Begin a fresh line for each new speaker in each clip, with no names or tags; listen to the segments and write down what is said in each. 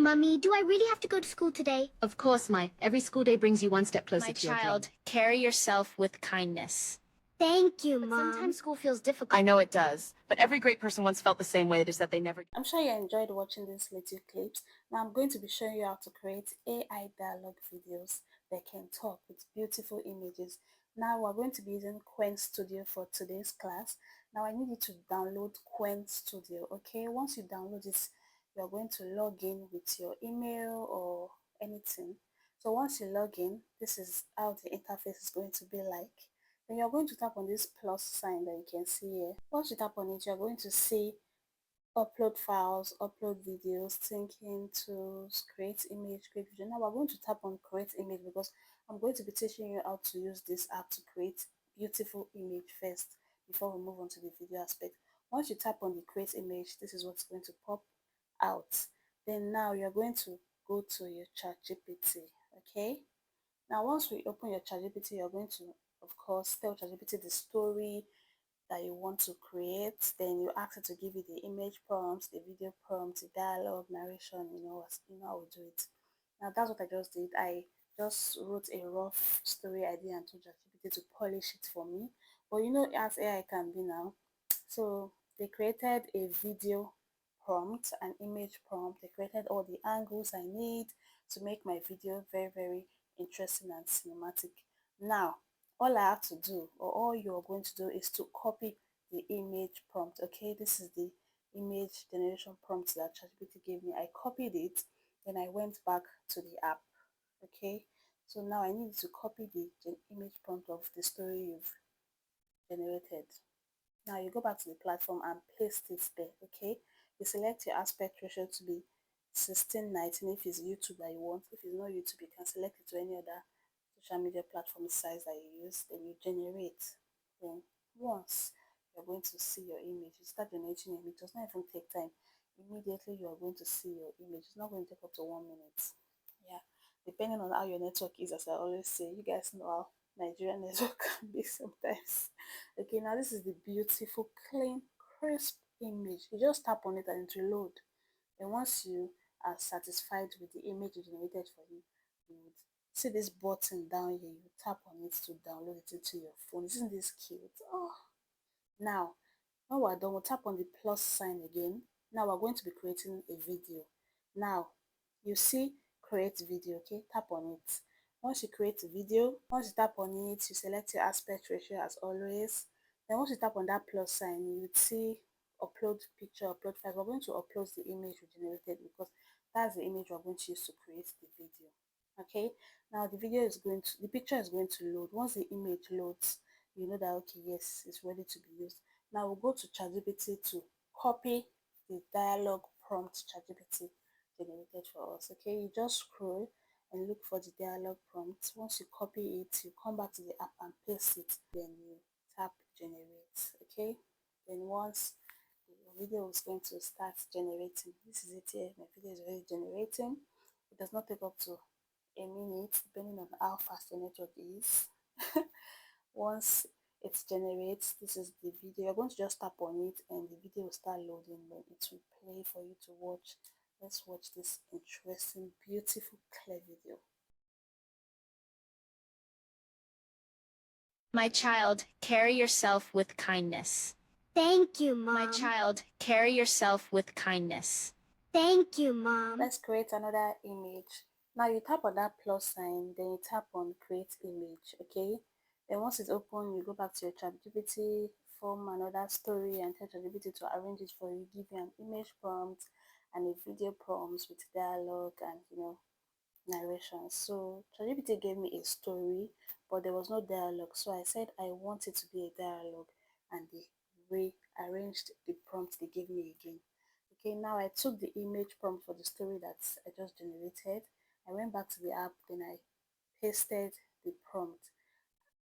Mummy, do I really have to go to school today?
Of course, Mai. Every school day brings you one step closer
My
to your dream.
child, carry yourself with kindness.
Thank you,
But
Mom.
sometimes school feels difficult. I know it does, but every great person once felt the same way. It is that they never.
I'm sure you enjoyed watching these little clips. Now I'm going to be showing you how to create AI dialogue videos that can talk with beautiful images. Now we're going to be using Quen Studio for today's class. Now I need you to download Quen Studio, okay? Once you download it, you're going to log in with your email or anything. So once you log in, this is how the interface is going to be like. Then you're going to tap on this plus sign that you can see here. Once you tap on it, you're going to see upload files, upload videos, thinking tools, create image, create video. Now we're going to tap on create image because I'm going to be teaching you how to use this app to create beautiful image first before we move on to the video aspect. Once you tap on the create image, this is what's going to pop out. Then now you're going to go to your ChatGPT, okay? Now once we open your ChatGPT, you're going to, of course, tell ChatGPT the story that you want to create. Then you ask it to give you the image prompts, the video prompts, the dialogue, narration, how we do it. Now that's what I just did. I just wrote a rough story idea and told ChatGPT to polish it for me. But you know as AI can be now. So they created a video prompt, an image prompt. They created all the angles I need to make my video very, very interesting and cinematic. Now all I have to do, or all you're going to do, is to copy the image prompt. Okay, this is the image generation prompt that ChatGPT gave me. I copied it, then I went back to the app. Okay, so now I need to copy the image prompt of the story you've generated. Now you go back to the platform and paste it there. Okay, you select your aspect ratio to be 16:19 if it's YouTube that you want. If it's not YouTube, you can select it to any other social media platform size that you use. Then you generate. Then once you're going to see your image, you start generating it. It does not even take time. Immediately you are going to see your image. It's not going to take up to 1 minute. Yeah, depending on how your network is, as I always say, you guys know how Nigerian network can be sometimes. Okay, now this is the beautiful, clean, crisp image. You just tap on it and it will load. And once you are satisfied with the image you generated for you, you would see this button down here. You tap on it to download it into your phone. Isn't this cute? Oh, now when we're done, we'll tap on the plus sign again. Now we're going to be creating a video. Now you see create video, okay? Tap on it. Once you create a video, once you tap on it, you select your aspect ratio as always. Then once you tap on that plus sign, you would see upload picture, upload file. We're going to upload the image we generated because that's the image we're going to use to create the video. Okay, now the picture is going to load. Once the image loads, you know that okay, yes, it's ready to be used. Now we'll go to ChatGPT to copy the dialogue prompt ChatGPT generated for us. Okay, you just scroll and look for the dialogue prompt. Once you copy it, you come back to the app and paste it. Then you tap generate. Okay, then once your video is going to start generating, this is it here. My video is already generating. It does not take up to a minute depending on how fast your network is. Once it generates, this is the video. You're going to just tap on it and the video will start loading. Then it will play for you to watch. Let's watch this interesting, beautiful, clear video.
My child, carry yourself with kindness.
Thank you, Mom.
My child, carry yourself with kindness.
Thank you, Mom.
Let's create another image. Now you tap on that plus sign, then you tap on create image, okay? Then once it's open, you go back to your ChatGPT, form another story and tell ChatGPT to arrange it for you, give you an image prompt and a video prompt with dialogue and narration. So ChatGPT gave me a story, but there was no dialogue. So I said I want it to be a dialogue and they rearranged the prompt they gave me again. Okay, now I took the image prompt for the story that I just generated. I went back to the app, then I pasted the prompt.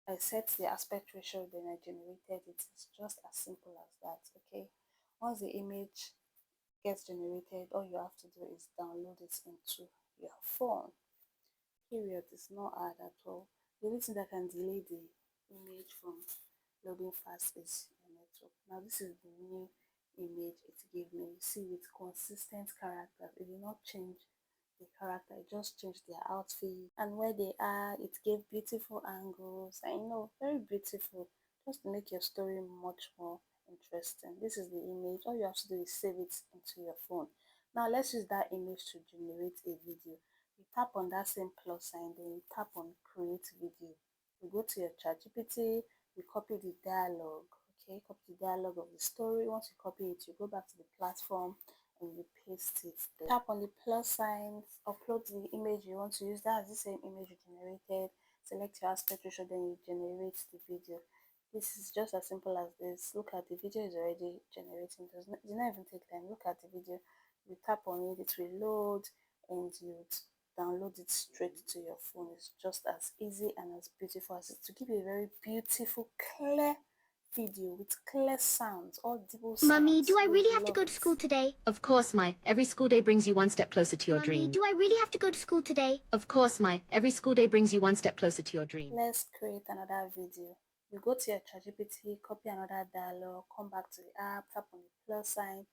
I set the aspect ratio, then I generated it. It's just as simple as that, okay? Once the image gets generated, all you have to do is download it into your phone. Period. It's not hard at all. The only thing that can delay the image from loading fast is your network. Now this is the new image it gave me. You see with consistent characters, it did not change the character. It just changed their outfit and where they are. It gave beautiful angles and very beautiful, just to make your story much more interesting. This is the image. All you have to do is save it into your phone. Now let's use that image to generate a video. You tap on that same plus sign, then you tap on create video. You go to your ChatGPT, you copy the dialogue. Okay, copy the dialogue of the story. Once you copy it, you go back to the platform and you paste it there. Tap on the plus sign, upload the image you want to use. That's the same image you generated. Select your aspect ratio, then you generate the video. This is just as simple as this. Look at the video is already generating. It does not even take time. Look at the video. You tap on it, it will load, and you download it straight to your phone. It's just as easy and as beautiful as it to give you a very beautiful, clear video with clear sounds, audible sounds.
Mommy, do I
You
really
would
have to
love
go to
it.
school today?
Of course, Mai. Every school day brings you one step closer to your
Mommy,
dream.
do I really have to go to school today?
Of course, Mai. Every school day brings you one step closer to your dream.
Let's create another video. You go to your ChatGPT, copy another dialogue, come back to the app, tap on the plus sign,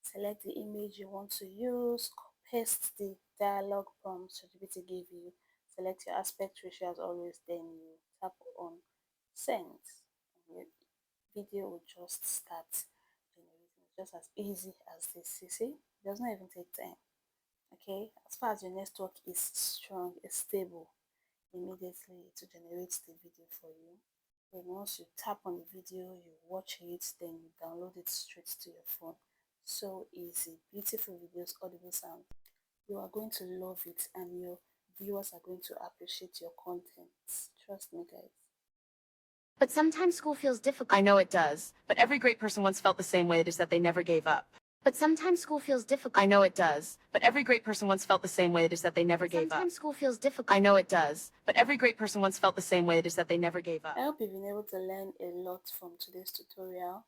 select the image you want to use, paste the dialogue prompt ChatGPT gave you, select your aspect ratio as always, then you tap on send. And your video will just start generating. It's just as easy as this. You see, it does not even take time. Okay, as far as your network is strong, is stable, immediately to generate the video for you. Then once you tap on the video, you watch it, then you download it straight to your phone. So easy. Beautiful videos, audible sound. You are going to love it and your viewers are going to appreciate your content. Trust me, guys.
But sometimes school feels difficult. I know it does. But every great person once felt the same way. It is that they never gave up.
But sometimes school feels difficult.
I know it does. But every great person once felt the same way. It is that they never gave up.
Sometimes school feels difficult.
I know it does. But every great person once felt the same way. It is that they never gave up.
I hope you've been able to learn a lot from today's tutorial.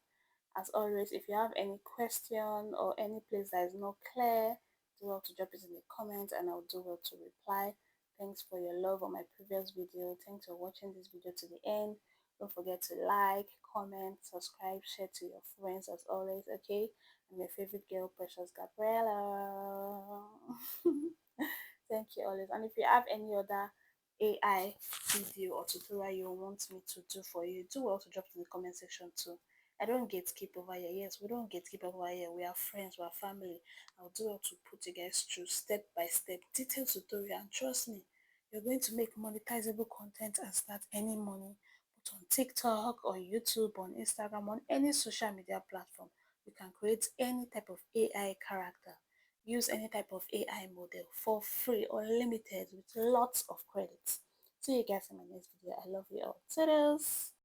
As always, if you have any question or any place that is not clear, do well to drop it in the comments and I'll do well to reply. Thanks for your love on my previous video. Thanks for watching this video to the end. Don't forget to like, comment, subscribe, share to your friends as always, okay? I'm your favorite girl, Precious Gabriella. Thank you always. And if you have any other AI video or tutorial you want me to do for you, do well to drop it in the comment section too. I don't gatekeep over here. Yes, we don't gatekeep over here. We are friends, we are family. I'll do well to put you guys through step by step, detailed tutorial. And trust me, you're going to make monetizable content and start earning money. But on TikTok, on YouTube, on Instagram, on any social media platform, you can create any type of AI character. Use any type of AI model for free, unlimited, with lots of credits. See you guys in my next video. I love you all. Toodles!